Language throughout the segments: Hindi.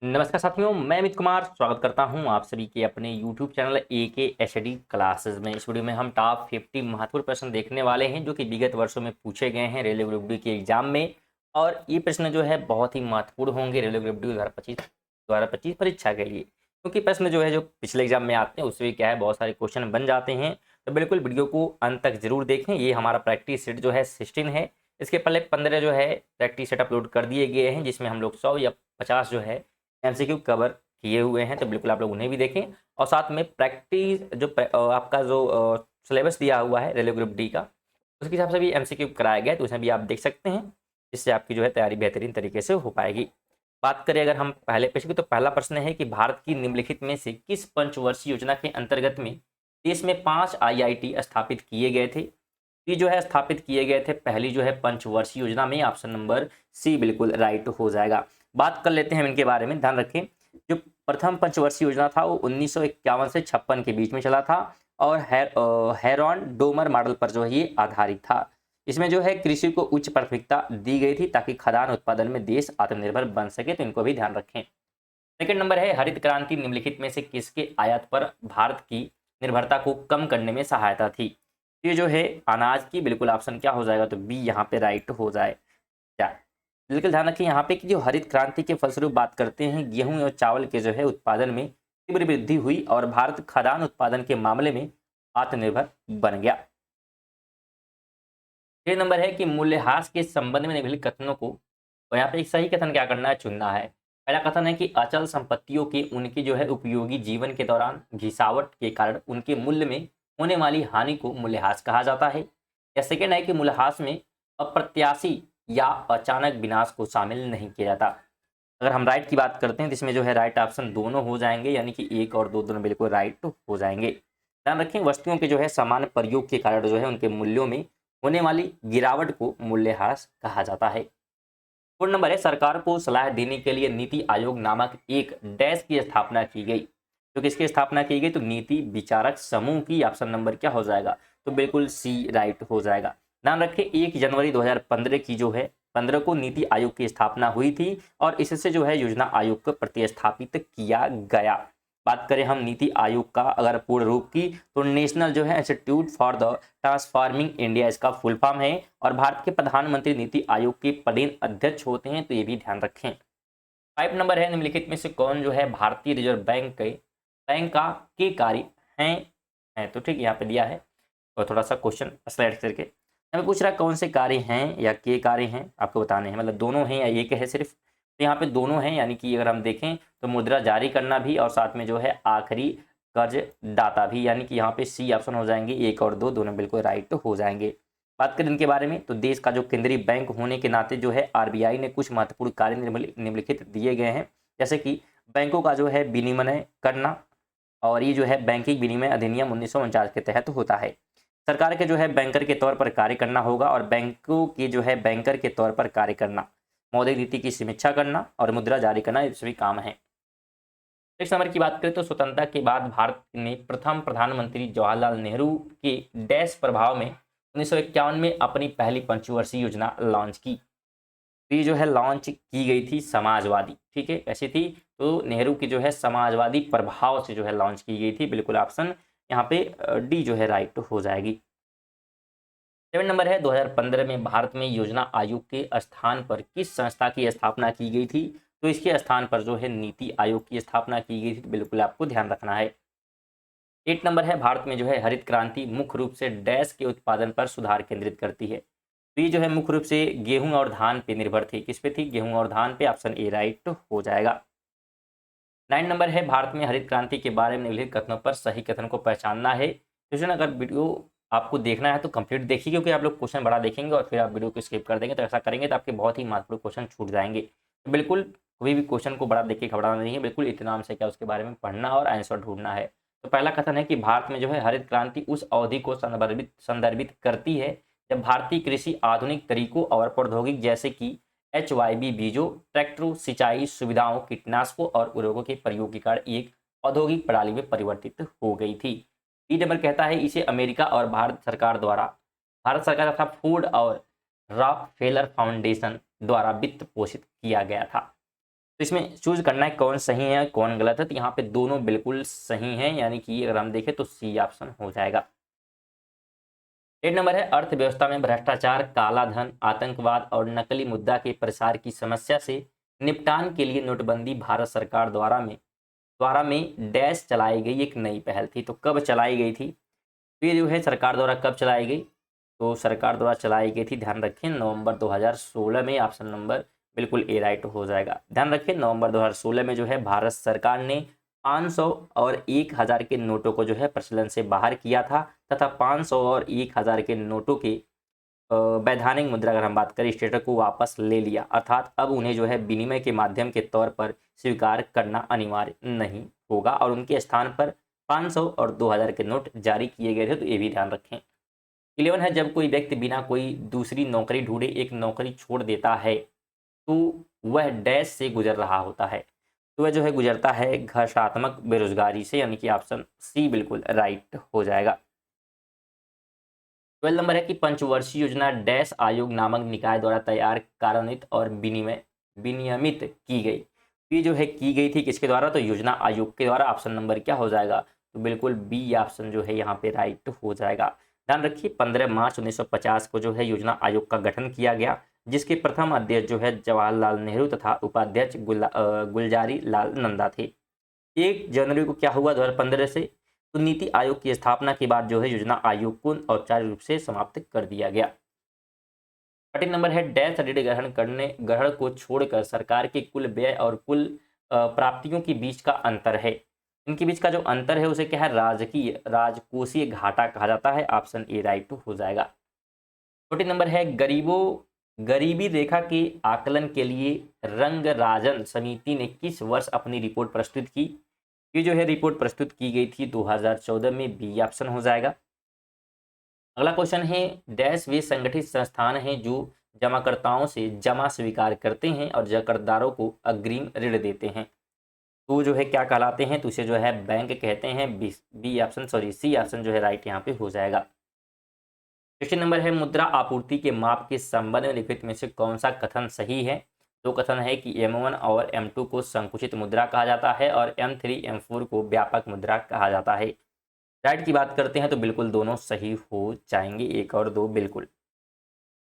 नमस्कार साथियों, मैं अमित कुमार स्वागत करता हूं आप सभी के अपने YouTube channel AK HD classes में। इस वीडियो में हम टॉप 50 महत्वपूर्ण प्रश्न देखने वाले हैं जो कि विगत वर्षों में पूछे गए हैं रेलवे ग्रुप डी के एग्जाम में। और ये प्रश्न जो है बहुत ही महत्वपूर्ण होंगे रेलवे ग्रुप डी 2025 परीक्षा के लिए, क्योंकि प्रश्न जो है जो पिछले एग्जाम में आते हैं उससे क्या है बहुत सारे क्वेश्चन बन जाते हैं। तो बिल्कुल वीडियो को अंत तक जरूर देखें। ये हमारा प्रैक्टिस सेट जो है 16 है। इसके पहले 15 जो है प्रैक्टिस सेट अपलोड कर दिए गए हैं, जिसमें हम लोग 100 या 50 जो है एमसीक्यू कवर किए हुए हैं। तो बिल्कुल आप लोग उन्हें भी देखें और साथ में प्रैक्टिस जो आपका जो सिलेबस दिया हुआ है रेलवे ग्रुप डी का, उसके हिसाब से भी एमसीक्यू कराया गया है, तो उसे भी आप देख सकते हैं, जिससे आपकी जो है तैयारी बेहतरीन तरीके से हो पाएगी। बात करें अगर हम पहले प्रश्न की, तो पहला प्रश्न है कि भारत की निम्नलिखित में से किस पंचवर्षीय योजना के अंतर्गत में देश में 5 आईआईटी स्थापित किए गए थे। ये जो है स्थापित किए गए थे पहली जो है पंचवर्षीय योजना में, ऑप्शन नंबर सी बिल्कुल राइट हो जाएगा। बात कर लेते हैं हम इनके बारे में। ध्यान रखें, जो प्रथम पंचवर्षीय योजना था वो 1951 से 56 के बीच में चला था और हेरॉन डोमर मॉडल पर जो है ये आधारित था। इसमें जो है कृषि को उच्च प्राथमिकता दी गई थी ताकि खाद्यान्न उत्पादन में देश आत्मनिर्भर बन सके, तो इनको भी ध्यान रखें। सेकंड नंबर है हरित क्रांति निम्नलिखित में से किसके आयात पर भारत की निर्भरता को कम करने में सहायता थी। ये जो है अनाज की, बिल्कुल ऑप्शन क्या हो जाएगा, तो बी यहाँ पे राइट हो जाए क्या। बिल्कुल ध्यान रखिए यहाँ पे कि जो हरित क्रांति के फलस्वरूप बात करते हैं, गेहूं और चावल के जो है उत्पादन में तीव्र वृद्धि हुई और भारत खाद्यान्न उत्पादन के मामले में आत्मनिर्भर बन गया। छह नंबर है कि मूल्यह्रास के संबंध में निम्नलिखित कथनों को, तो यहाँ पे एक सही कथन क्या करना है, चुनना है। पहला कथन है कि अचल संपत्तियों के उनके जो है उपयोगी जीवन के दौरान घिसावट के कारण उनके मूल्य में होने वाली हानि को मूल्यह्रास कहा जाता है। या सेकेंड है कि मूल्यह्रास में अप्रत्याशी या अचानक विनाश को शामिल नहीं किया जाता। अगर हम राइट की बात करते हैं तो इसमें जो है राइट ऑप्शन दोनों हो जाएंगे, यानी कि एक और दो दोनों बिल्कुल राइट हो जाएंगे। ध्यान रखें, वस्तुओं के जो है समान प्रयोग के कारण जो है उनके मूल्यों में होने वाली गिरावट को मूल्यह्रास कहा जाता है। फोर नंबर है सरकार को सलाह देने के लिए नीति आयोग नामक एक डैश की स्थापना की गई। तो किसकी स्थापना की गई, तो नीति विचारक समूह की। ऑप्शन नंबर क्या हो जाएगा, तो बिल्कुल सी राइट हो जाएगा। ध्यान रखें 1 जनवरी 2015 की जो है 15 को नीति आयोग की स्थापना हुई थी और इससे जो है योजना आयोग को प्रतिस्थापित किया गया। बात करें हम नीति आयोग का अगर पूर्ण रूप की, तो नेशनल जो है institute for the transforming India इसका फुल फॉर्म है और भारत के प्रधानमंत्री नीति आयोग के पदेन अध्यक्ष होते हैं, तो ये भी ध्यान रखें। 5 नंबर है निम्नलिखित में से कौन जो है भारतीय रिजर्व बैंक का के कार्य हैं। तो ठीक यहाँ पे दिया है और थोड़ा सा क्वेश्चन स्लाइड करके हमें पूछ रहा है कौन से कार्य हैं या के कार्य हैं आपको बताने हैं, मतलब दोनों हैं या एक है सिर्फ। तो यहाँ पे दोनों हैं, यानी कि अगर हम देखें तो मुद्रा जारी करना भी और साथ में जो है आखिरी कर्ज दाता भी, यानी कि यहाँ पे सी ऑप्शन हो जाएंगे। एक और दो दोनों बिल्कुल राइट हो जाएंगे। बात करें इनके बारे में, तो देश का जो केंद्रीय बैंक होने के नाते जो है आरबीआई ने कुछ महत्वपूर्ण कार्य निम्नलिखित दिए गए हैं, जैसे कि बैंकों का जो है विनियमन करना, और ये जो है बैंकिंग विनिमय अधिनियम 1949 के तहत होता है। सरकार के जो है बैंकर के तौर पर कार्य करना होगा और बैंकों के जो है बैंकर के तौर पर कार्य करना, मौद्रिक नीति की समीक्षा करना और मुद्रा जारी करना, ये सभी काम है। नेक्स्ट नंबर की बात करें तो स्वतंत्रता के बाद भारत ने प्रथम प्रधानमंत्री जवाहरलाल नेहरू के डैश प्रभाव में 1951 में अपनी पहली पंचवर्षीय योजना लॉन्च की। तो ये जो है लॉन्च की गई थी समाजवादी, ठीक है कैसी थी, तो नेहरू की जो है समाजवादी प्रभाव से जो है लॉन्च की गई थी। बिल्कुल ऑप्शन यहाँ पे डी जो है राइट हो जाएगी। 7 नंबर है 2015 में भारत में योजना आयोग के स्थान पर किस संस्था की स्थापना की गई थी। तो इसके स्थान पर जो है नीति आयोग की स्थापना की गई थी, तो बिल्कुल आपको ध्यान रखना है। 8 नंबर है भारत में जो है हरित क्रांति मुख्य रूप से डैश के उत्पादन पर सुधार केंद्रित करती है। तो ये जो है मुख्य रूप से गेहूं और धान पे निर्भर थी। किस पे थी, गेहूं और धान पे। ऑप्शन ए राइट हो जाएगा। 9 नंबर है भारत में हरित क्रांति के बारे में निम्नलिखित कथनों पर सही कथन को पहचानना है। तो अगर वीडियो आपको देखना है तो कंप्लीट देखिए, क्योंकि आप लोग क्वेश्चन बड़ा देखेंगे और फिर आप वीडियो को स्किप कर देंगे, तो ऐसा करेंगे तो आपके बहुत ही महत्वपूर्ण क्वेश्चन छूट जाएंगे। तो बिल्कुल कोई भी क्वेश्चन को बड़ा देख के घबराना नहीं है, बिल्कुल इत्मीनान से क्या उसके बारे में पढ़ना और आंसर ढूंढना है। तो पहला कथन है कि भारत में जो है हरित क्रांति उस अवधि को संदर्भित करती है जब भारतीय कृषि आधुनिक तरीकों और प्रौद्योगिक जैसे कि HYV बीजों, ट्रैक्टरों, सिंचाई सुविधाओं, कीटनाशकों और उर्वरकों के प्रयोग के कारण एक औद्योगिक प्रणाली में परिवर्तित हो गई थी। बी नंबर कहता है इसे अमेरिका और भारत सरकार तथा फूड और रॉकफेलर फाउंडेशन द्वारा वित्त पोषित किया गया था। तो इसमें चूज करना है कौन सही है कौन गलत है। तो यहाँ पे दोनों बिल्कुल सही हैं, यानी कि अगर हम देखें तो सी ऑप्शन हो जाएगा। 8 नंबर है, अर्थव्यवस्था में भ्रष्टाचार, काला धन, आतंकवाद और नकली मुद्रा के प्रसार की समस्या से निपटान के लिए नोटबंदी भारत सरकार द्वारा में डैश चलाई गई एक नई पहल थी। तो कब चलाई गई थी? तो ये जो है सरकार द्वारा कब चलाई गई? तो सरकार द्वारा चलाई गई थी, ध्यान रखें, नवंबर 2016 में। ऑप्शन नंबर बिल्कुल ए राइट हो जाएगा। ध्यान रखें, नवंबर 2016 में जो है भारत सरकार ने 500 और 1000 के नोटों को जो है प्रचलन से बाहर किया था, तथा 500 और 1000 के नोटों के वैधानिक मुद्रा, अगर हम बात करें, स्टेटस को वापस ले लिया। अर्थात अब उन्हें जो है विनिमय के माध्यम के तौर पर स्वीकार करना अनिवार्य नहीं होगा और उनके स्थान पर 500 और 2000 के नोट जारी किए गए थे। तो ये भी ध्यान रखें। 11 है, जब कोई व्यक्ति बिना कोई दूसरी नौकरी ढूंढे एक नौकरी छोड़ देता है तो वह डैश से गुजर रहा होता है। तो वह जो है गुजरता है घर्षात्मक बेरोजगारी से, यानी कि ऑप्शन सी बिल्कुल राइट हो जाएगा। 12 नंबर है कि पंचवर्षीय योजना डैश आयोग नामक निकाय द्वारा तैयार, कार्यान्वित और विनियमित की गई। ये जो है की गई थी किसके द्वारा? तो योजना आयोग के द्वारा। ऑप्शन नंबर क्या हो जाएगा? तो बिल्कुल बी ऑप्शन जो है यहाँ पे राइट हो जाएगा। ध्यान रखिए, 15 मार्च 1950 को जो है योजना आयोग का गठन किया गया, जिसके प्रथम अध्यक्ष जो है जवाहरलाल नेहरू तथा उपाध्यक्ष गुलजारी लाल नंदा थे। 1 जनवरी को क्या हुआ 2015 से? तो नीति आयोग की स्थापना के बाद जो है योजना आयोग को औपचारिक रूप से समाप्त कर दिया गया। 13 नंबर है, डैश ऋण ग्रहण को छोड़कर सरकार के कुल व्यय और कुल प्राप्तियों के बीच का अंतर है। इनके बीच का जो अंतर है उसे क्या है? राजकोषीय घाटा कहा जाता है। ऑप्शन ए राइट हो जाएगा। 14 नंबर है, गरीबी रेखा के आकलन के लिए रंगराजन समिति ने किस वर्ष अपनी रिपोर्ट प्रस्तुत की? ये जो है रिपोर्ट प्रस्तुत की गई थी 2014 में। बी ऑप्शन हो जाएगा। अगला क्वेश्चन है, डैश वे संगठित संस्थान हैं जो जमाकर्ताओं से जमा स्वीकार करते हैं और जमाकर्ताओं को अग्रिम ऋण देते हैं। तो जो है क्या कहलाते हैं? तो इसे जो है बैंक कहते हैं। B option sorry C option जो है राइट यहाँ पे हो जाएगा। क्वेश्चन नंबर है, मुद्रा आपूर्ति के माप के संबंध में लिखित में से कौन सा कथन सही है? तो कथन है कि M1 और M2 को संकुचित मुद्रा कहा जाता है और M3 M4 को व्यापक मुद्रा कहा जाता है। राइट की बात करते हैं तो बिल्कुल दोनों सही हो जाएंगे, 1 और 2 बिल्कुल।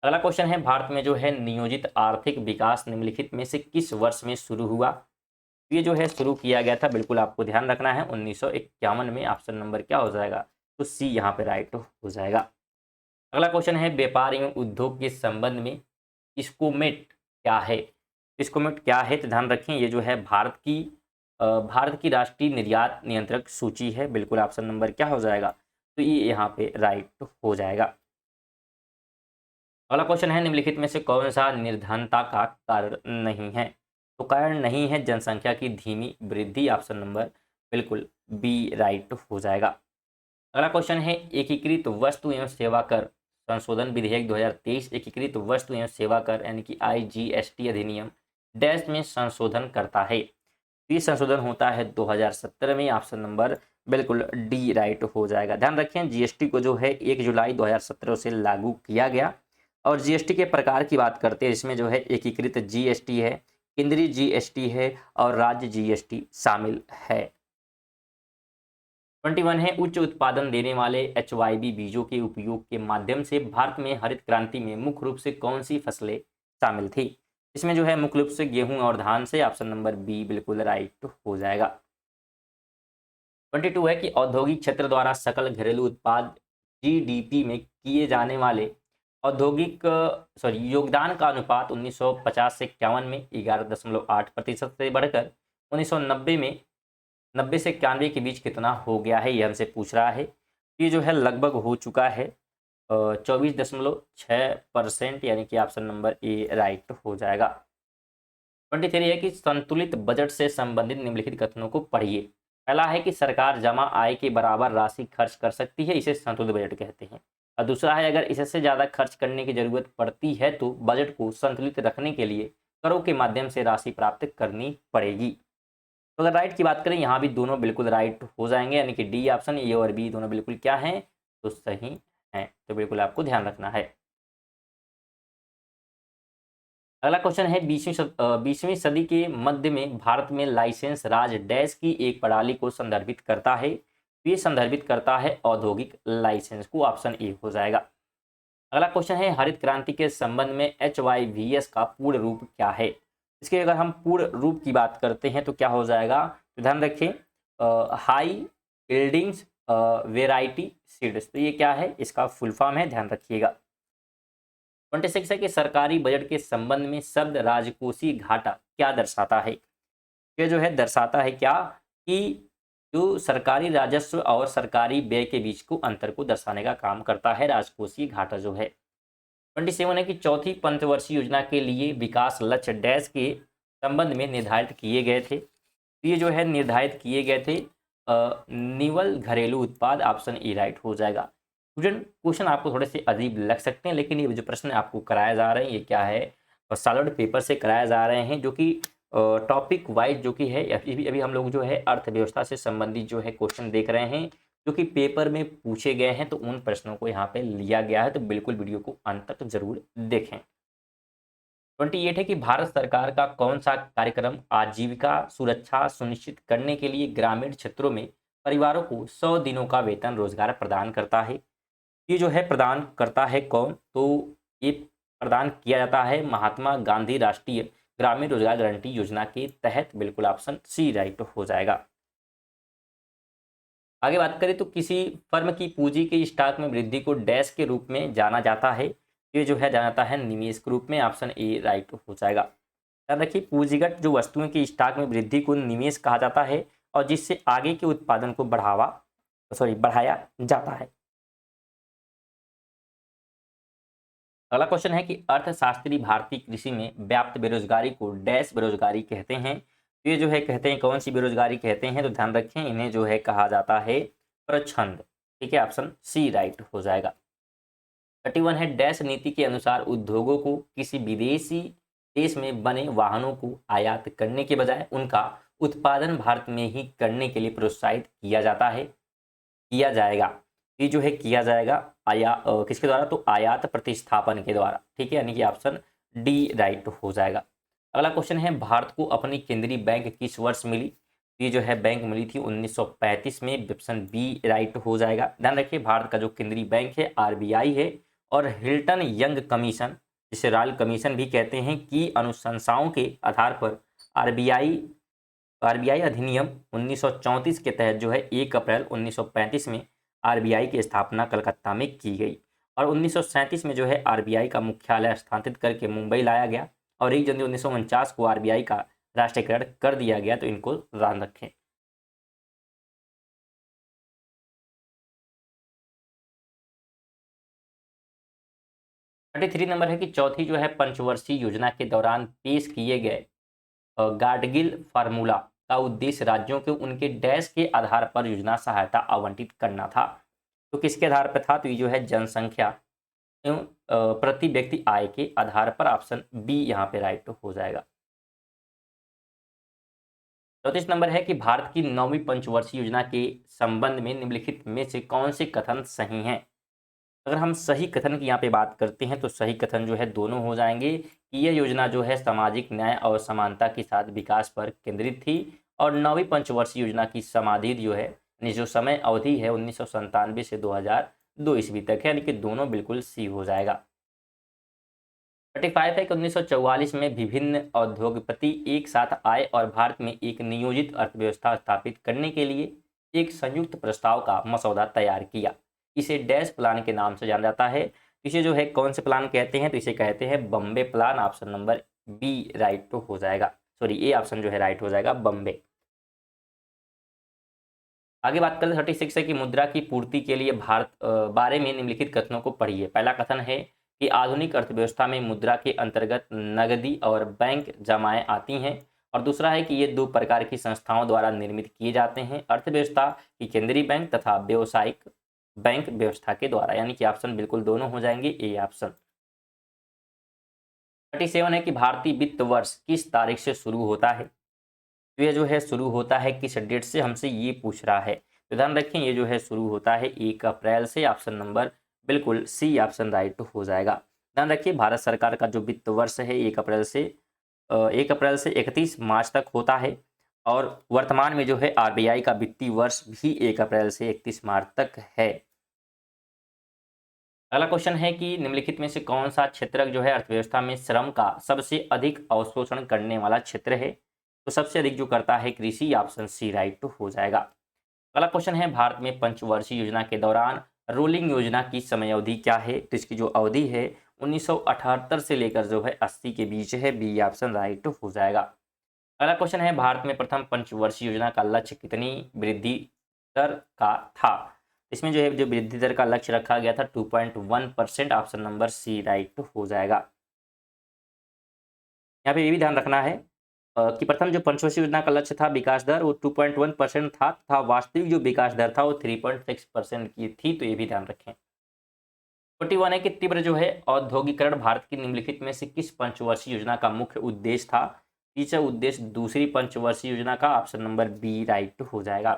अगला क्वेश्चन है, भारत में जो है नियोजित आर्थिक विकास निम्नलिखित में से किस वर्ष में शुरू हुआ? ये जो है शुरू किया गया था, बिल्कुल आपको ध्यान रखना है, 1951 में। ऑप्शन नंबर क्या हो जाएगा? तो सी यहाँ पे राइट हो जाएगा। अगला क्वेश्चन है, व्यापार एवं उद्योग के संबंध में स्कोमेट क्या है? स्कोमेट क्या है? तो ध्यान रखें, ये जो है भारत की राष्ट्रीय निर्यात नियंत्रक सूची है। बिल्कुल ऑप्शन नंबर क्या हो जाएगा? तो ये यहाँ पे राइट हो जाएगा। अगला क्वेश्चन है, निम्नलिखित में से कौन सा निर्धनता का कारण नहीं है? तो कारण नहीं है जनसंख्या की धीमी वृद्धि। ऑप्शन नंबर बिल्कुल बी राइट हो जाएगा। अगला क्वेश्चन है, एकीकृत वस्तु एवं सेवा कर संशोधन विधेयक 2023 एकीकृत वस्तु एवं सेवा कर यानी कि IGST अधिनियम डैश में संशोधन करता है। ये संशोधन होता है 2017 में। ऑप्शन नंबर बिल्कुल डी राइट हो जाएगा। ध्यान रखें, जीएसटी को जो है 1 जुलाई 2017 से लागू किया गया और जीएसटी के प्रकार की बात करते हैं, इसमें जो है एकीकृत जीएसटी है, केंद्रीय जीएसटी है और राज्य जीएसटी शामिल है। 21 है, उच्च उत्पादन देने वाले HYB बीजों के उपयोग के माध्यम से भारत में हरित क्रांति में मुख्य रूप से कौन सी फसलें शामिल थी? इसमें जो है मुख्य रूप से गेहूं और धान से। ऑप्शन नंबर बी बिल्कुल राइट हो जाएगा। 22 है कि औद्योगिक क्षेत्र द्वारा सकल घरेलू उत्पाद GDP में किए जाने वाले औद्योगिक योगदान का अनुपात 1950 से 51 में 11.8% से बढ़कर 1990 में 90 से 91 के बीच कितना हो गया है? ये हमसे पूछ रहा है। ये जो है लगभग हो चुका है 24.6%, यानी कि ऑप्शन नंबर ए राइट हो जाएगा। 23 है कि संतुलित बजट से संबंधित निम्नलिखित कथनों को पढ़िए। पहला है कि सरकार जमा आय के बराबर राशि खर्च कर सकती है, इसे संतुलित बजट कहते हैं। और दूसरा है, अगर इससे ज़्यादा खर्च करने की जरूरत पड़ती है तो बजट को संतुलित रखने के लिए करों के माध्यम से राशि प्राप्त करनी पड़ेगी। तो अगर राइट की बात करें, यहाँ भी दोनों बिल्कुल राइट हो जाएंगे, यानी कि डी ऑप्शन, ए और बी दोनों बिल्कुल क्या हैं? तो सही हैं। तो बिल्कुल आपको ध्यान रखना है। अगला क्वेश्चन है 20वीं सदी के मध्य में भारत में लाइसेंस राज डैश की एक प्रणाली को संदर्भित करता है। ये संदर्भित करता है औद्योगिक लाइसेंस को, ऑप्शन ए हो जाएगा। अगला क्वेश्चन है हरित क्रांति के संबंध में HYVS का पूर्ण रूप क्या है। इसके अगर हम पूर्ण रूप की बात करते हैं तो क्या हो जाएगा, तो ध्यान रखें हाई यील्डिंग्स वेराइटी सीड्स, तो ये क्या है, इसका फुल फॉर्म है, ध्यान रखिएगा। 26 है कि सरकारी बजट के संबंध में शब्द राजकोषीय घाटा क्या दर्शाता है। ये जो है दर्शाता है क्या, कि जो सरकारी राजस्व और सरकारी व्यय के बीच को अंतर को दर्शाने का काम करता है राजकोषीय घाटा जो है। 27 है कि चौथी पंचवर्षीय योजना के लिए विकास लक्ष्य डैश के संबंध में निर्धारित किए गए थे। ये जो है निर्धारित किए गए थे निवल घरेलू उत्पाद, ऑप्शन ए राइट हो जाएगा। स्टूडेंट क्वेश्चन आपको थोड़े से अजीब लग सकते हैं, लेकिन ये जो प्रश्न आपको कराए जा रहे हैं ये क्या है, सॉलिड पेपर से कराए जा रहे हैं, जो कि टॉपिक वाइज जो कि है अभी हम लोग जो है अर्थव्यवस्था से संबंधित जो है क्वेश्चन देख रहे हैं, जो कि पेपर में पूछे गए हैं, तो उन प्रश्नों को यहाँ पे लिया गया है, तो बिल्कुल वीडियो को अंत तक जरूर देखें। 28 है कि भारत सरकार का कौन सा कार्यक्रम आजीविका सुरक्षा सुनिश्चित करने के लिए ग्रामीण क्षेत्रों में परिवारों को 100 दिनों का वेतन रोजगार प्रदान करता है। ये जो है प्रदान करता है कौन, तो ये प्रदान किया जाता है महात्मा गांधी राष्ट्रीय ग्रामीण रोजगार गारंटी योजना के तहत, बिल्कुल ऑप्शन सी राइट हो जाएगा। आगे बात करें तो किसी फर्म की पूंजी के स्टॉक में वृद्धि को डैश के रूप में जाना जाता है। ये जो है जाना जाता है निवेश के रूप में, ऑप्शन ए राइट हो जाएगा। ध्यान रखिए पूंजीगत जो वस्तुओं की स्टॉक में वृद्धि को निवेश कहा जाता है, और जिससे आगे के उत्पादन को बढ़ाया जाता है। अगला क्वेश्चन है कि अर्थशास्त्री भारतीय कृषि में व्याप्त बेरोजगारी को डैश बेरोजगारी कहते हैं। ये जो है कहते हैं कौन सी बेरोजगारी कहते हैं, तो ध्यान रखें इन्हें जो है कहा जाता है प्रछंद। ठीक है, ऑप्शन सी राइट हो जाएगा। 31 है डैश नीति के अनुसार उद्योगों को किसी विदेशी देश में बने वाहनों को आयात करने के बजाय उनका उत्पादन भारत में ही करने के लिए प्रोत्साहित किया जाता है, किया जाएगा। ये जो है किया जाएगा किसके द्वारा, तो आयात प्रतिस्थापन के द्वारा। ठीक है, यानी कि ऑप्शन डी राइट हो जाएगा। अगला क्वेश्चन है भारत को अपनी केंद्रीय बैंक किस वर्ष मिली। ये जो है बैंक मिली थी 1935 में, ऑप्शन बी राइट हो जाएगा। ध्यान रखिए भारत का जो केंद्रीय बैंक है RBI है, और हिल्टन यंग कमीशन, जिसे रॉयल कमीशन भी कहते हैं, की अनुशंसाओं के आधार पर आरबीआई अधिनियम 1934 के तहत जो है 1 अप्रैल 1935 में RBI की स्थापना कलकत्ता में की गई, और 1937 में जो है RBI का मुख्यालय स्थानांतरित करके मुंबई लाया गया, और 1 जनवरी 1949 को RBI का राष्ट्रीयकरण कर दिया गया। तो इनको ध्यान रखें। थ्री नंबर है कि चौथी जो है पंचवर्षीय योजना के दौरान पेश किए गए गाडगिल फार्मूला का उद्देश्य राज्यों के उनके डैश के आधार पर योजना सहायता आवंटित करना था। तो किसके आधार पर था, तो ये जो है जनसंख्या एवं प्रति व्यक्ति आय के आधार पर, ऑप्शन बी यहाँ पे राइट हो जाएगा। 34 नंबर है कि भारत की 9वीं पंचवर्षीय योजना के संबंध में निम्नलिखित में से कौन से कथन सही हैं। अगर हम सही कथन की यहाँ पे बात करते हैं तो सही कथन जो है दोनों हो जाएंगे, कि यह योजना जो है सामाजिक न्याय और समानता के साथ विकास पर केंद्रित थी, और 9वीं पंचवर्षीय योजना की समाधि जो है जो समय अवधि है 1997 से 2002 ईस्वी तक है, यानी कि दोनों बिल्कुल सी हो जाएगा। 35 है कि 1944 में विभिन्न उद्योगपति एक साथ आए और भारत में एक नियोजित अर्थव्यवस्था स्थापित करने के लिए एक संयुक्त प्रस्ताव का मसौदा तैयार किया। इसे डैश प्लान के नाम से जाना जाता है। इसे जो है कौन से प्लान कहते हैं, तो इसे कहते हैं Bombay plan, option number B right तो हो जाएगा, सॉरी ए ऑप्शन जो है राइट हो जाएगा, बम्बे। आगे बात करें 36 है कि मुद्रा की पूर्ति के लिए भारत बारे में निम्नलिखित कथनों को पढ़िए। पहला कथन है कि आधुनिक अर्थव्यवस्था में मुद्रा के अंतर्गत नगदी और बैंक जमाएं आती हैं, और दूसरा है कि ये दो प्रकार की संस्थाओं द्वारा निर्मित किए जाते हैं, अर्थव्यवस्था की केंद्रीय बैंक तथा व्यवसायिक बैंक व्यवस्था के द्वारा, यानी कि ऑप्शन बिल्कुल दोनों हो जाएंगे, ए ऑप्शन। 37 है कि भारतीय वित्त वर्ष किस तारीख से शुरू होता है। तो ये जो है शुरू होता है किस डेट से, हमसे ये पूछ रहा है। तो ध्यान रखें ये जो है शुरू होता है 1 अप्रैल से, ऑप्शन नंबर बिल्कुल सी ऑप्शन राइट हो जाएगा। ध्यान रखिए भारत सरकार का जो वित्त वर्ष है 1 अप्रैल से 31 मार्च तक होता है और वर्तमान में जो है आरबीआई का वित्तीय वर्ष भी 1 अप्रैल से 31 मार्च तक है। अगला क्वेश्चन है कि निम्नलिखित में से कौन सा क्षेत्र जो है अर्थव्यवस्था में श्रम का सबसे अधिक अवशोषण करने वाला क्षेत्र है? तो सबसे अधिक जो करता है कृषि, ऑप्शन सी राइट हो जाएगा। अगला क्वेश्चन है भारत में पंचवर्षीय योजना के दौरान रोलिंग योजना की समय अवधि क्या है? तो इसकी जो अवधि है 1978 से लेकर जो है 80 के बीच है, बी ऑप्शन राइट हो जाएगा। अगला क्वेश्चन है भारत में प्रथम पंचवर्षीय योजना का लक्ष्य कितनी वृद्धि दर का था? इसमें जो है जो वृद्धि दर का लक्ष्य रखा गया था 2.1%, ऑप्शन नंबर सी राइट हो जाएगा। यहाँ पे ये भी ध्यान रखना है कि प्रथम जो पंचवर्षीय योजना का लक्ष्य था विकास दर वो 2.1% था तथा वास्तविक जो विकास दर था वो 3.6% की थी, तो ये भी ध्यान रखें। 41 है कि तीव्र जो है औद्योगिकरण भारत की निम्नलिखित में से किस पंचवर्षीय योजना का मुख्य उद्देश्य था? तीसरा उद्देश्य दूसरी पंचवर्षीय योजना का, ऑप्शन नंबर बी राइट हो जाएगा।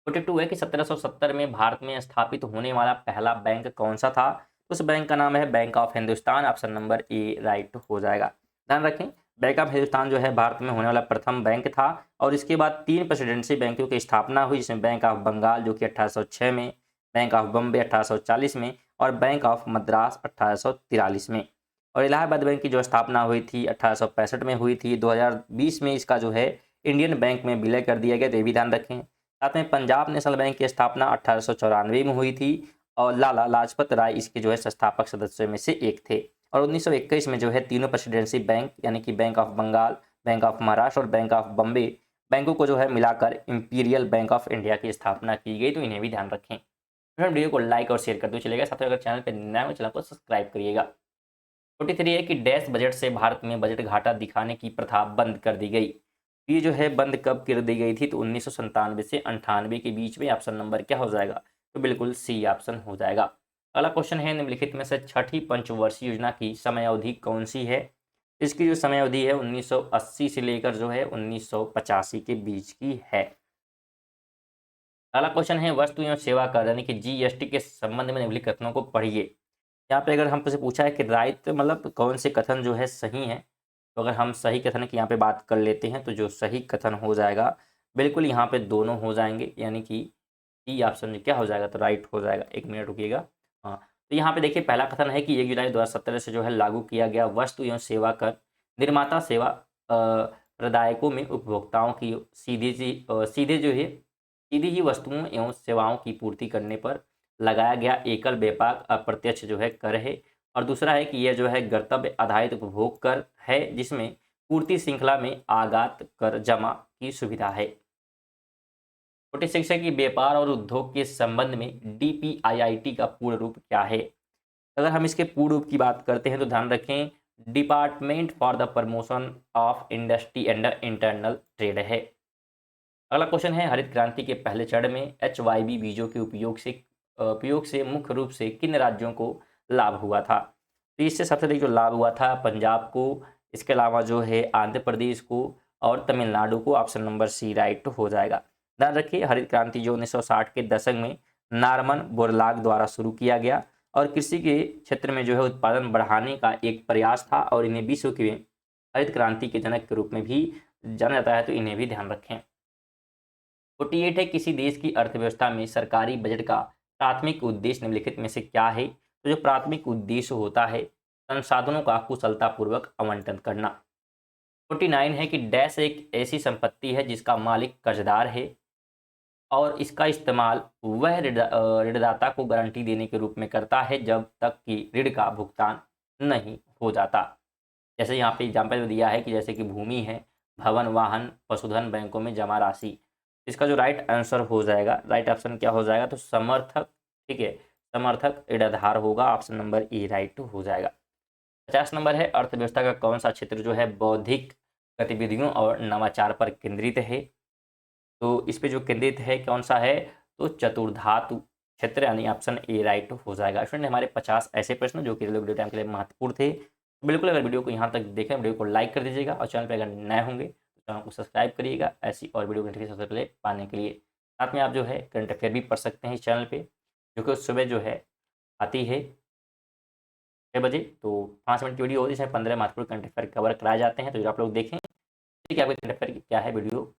42 है कि 1770 में भारत में स्थापित होने वाला पहला बैंक कौन सा था? उस बैंक का नाम है bank of Hindustan, option number A right हो जाएगा। ध्यान रखें बैंक ऑफ हिंदुस्तान जो है भारत में होने वाला प्रथम बैंक था और इसके बाद 3 प्रेसिडेंसी बैंकों की स्थापना हुई, जिसमें बैंक ऑफ बंगाल जो कि 1806 में, बैंक ऑफ बम्बे 1840 में और बैंक ऑफ मद्रास 1843 में। और इलाहाबाद बैंक की जो स्थापना हुई थी 1865 में हुई थी। 2020 में इसका जो है इंडियन बैंक में विलय कर दिया गया, तो ये भी ध्यान रखें। साथ में पंजाब नेशनल बैंक की स्थापना 1894 में हुई थी और लाला लाजपत राय इसके जो है संस्थापक सदस्यों में से एक थे। और 1921 में जो है तीनों प्रेसिडेंसी बैंक यानी कि bank of Bengal, bank of Maharashtra और बैंक ऑफ बम्बे बैंकों को जो है मिलाकर इंपीरियल बैंक ऑफ इंडिया की स्थापना की गई, तो इन्हें भी ध्यान रखें। वीडियो को लाइक और शेयर करते हुए चलेगा, साथ ही अगर चैनल पर नया हो चैनल को सब्सक्राइब करिएगा। 43 है कि डैश बजट से भारत में बजट घाटा दिखाने की प्रथा बंद कर दी गई। ये जो है बंद कब कर दी गई थी? तो 1997 से 98 के बीच में, ऑप्शन नंबर क्या हो जाएगा? तो बिल्कुल सी ऑप्शन हो जाएगा। अगला क्वेश्चन है निम्नलिखित में से छठी पंचवर्षीय योजना की समय अवधि कौन सी है? इसकी जो समय अवधि है 1980 से लेकर जो है 1985 के बीच की है। अगला क्वेश्चन है वस्तु एवं सेवा कर यानी कि जीएसटी के संबंध में निम्नलिखित कथनों को पढ़िए। यहाँ पे अगर हमसे पूछा है कि राइट मतलब कौन से कथन जो है सही हैं, तो अगर हम सही कथन की यहाँ पे बात कर लेते हैं तो जो सही कथन हो जाएगा बिल्कुल यहाँ पे दोनों हो जाएंगे, यानी कि डी ऑप्शन क्या हो जाएगा? तो राइट हो जाएगा। एक मिनट रुकिएगा। हाँ, तो यहाँ पे देखिए पहला कथन है कि 1 जुलाई 2017 से जो है लागू किया गया वस्तु एवं सेवा कर निर्माता सेवा प्रदायकों में उपभोक्ताओं की सीधे जो है सीधी ही वस्तुओं एवं सेवाओं की पूर्ति करने पर लगाया गया एकल व्यापक अप्रत्यक्ष जो है कर है। और दूसरा है कि यह जो है कर्तव्य आधारित उपभोग कर है जिसमें पूर्ति श्रृंखला में आगात कर जमा की सुविधा है। 46 है कि व्यापार और उद्योग के संबंध में डीपीआईआईटी का पूर्ण रूप क्या है? अगर हम इसके पूर्ण रूप की बात करते हैं तो ध्यान रखें department for the promotion of industry and internal trade है। अगला क्वेश्चन है हरित क्रांति के पहले चरण में HYV बीजों के उपयोग से मुख्य रूप से किन राज्यों को लाभ हुआ था? तो इससे सबसे अधिक जो लाभ हुआ था पंजाब को, इसके अलावा जो है आंध्र प्रदेश को और तमिलनाडु को, ऑप्शन नंबर सी राइट हो जाएगा। ध्यान रखिए हरित क्रांति जो 1960 के दशक में नारमन बोरलाग द्वारा शुरू किया गया और कृषि के क्षेत्र में जो है उत्पादन बढ़ाने का एक प्रयास था और इन्हें विश्व के हरित क्रांति के जनक के रूप में भी जाना जाता है, तो इन्हें भी ध्यान रखें। 48 है किसी देश की अर्थव्यवस्था में सरकारी बजट का प्राथमिक उद्देश्य निम्नलिखित में से क्या है? तो जो प्राथमिक उद्देश्य होता है संसाधनों का कुशलतापूर्वक आवंटन करना। 49 है कि डैश एक ऐसी संपत्ति है जिसका मालिक कर्जदार है और इसका इस्तेमाल वह ऋणदाता को गारंटी देने के रूप में करता है जब तक कि ऋण का भुगतान नहीं हो जाता। जैसे यहाँ पे एग्जाम्पल दिया है कि जैसे कि भूमि है, भवन, वाहन, पशुधन, बैंकों में जमा राशि। इसका जो राइट आंसर हो जाएगा, राइट ऑप्शन क्या हो जाएगा? तो समर्थक, ठीक है, समर्थक ऋणाधार होगा, ऑप्शन नंबर ए राइट हो जाएगा। 50 नंबर है अर्थव्यवस्था का कौन सा क्षेत्र जो है बौद्धिक गतिविधियों और नवाचार पर केंद्रित है? तो इस पे जो केंद्रित है कौन सा है? तो चतुर्धातु क्षेत्र, यानी ऑप्शन ए राइट हो जाएगा। स्टूडेंट हमारे 50 ऐसे प्रश्न जो कि वीडियो टाइम के लिए महत्वपूर्ण थे। बिल्कुल अगर वीडियो को यहाँ तक देखें वीडियो को लाइक कर दीजिएगा और चैनल पर अगर नए होंगे तो चैनल को सब्सक्राइब करिएगा ऐसी और वीडियो नोटिफिकेशन सबसे पहले पाने के लिए। साथ में आप जो है करंट अफेयर भी पढ़ सकते हैं इस चैनल पर, जो कि उस सुबह जो है आती है 6 बजे। तो 5 मिनट की वीडियो होती है, इसमें 15 महत्वपूर्ण करंट अफेयर कवर कराए जाते हैं, तो जो आप लोग देखें, ठीक है, आपके करंट अफेयर क्या है वीडियो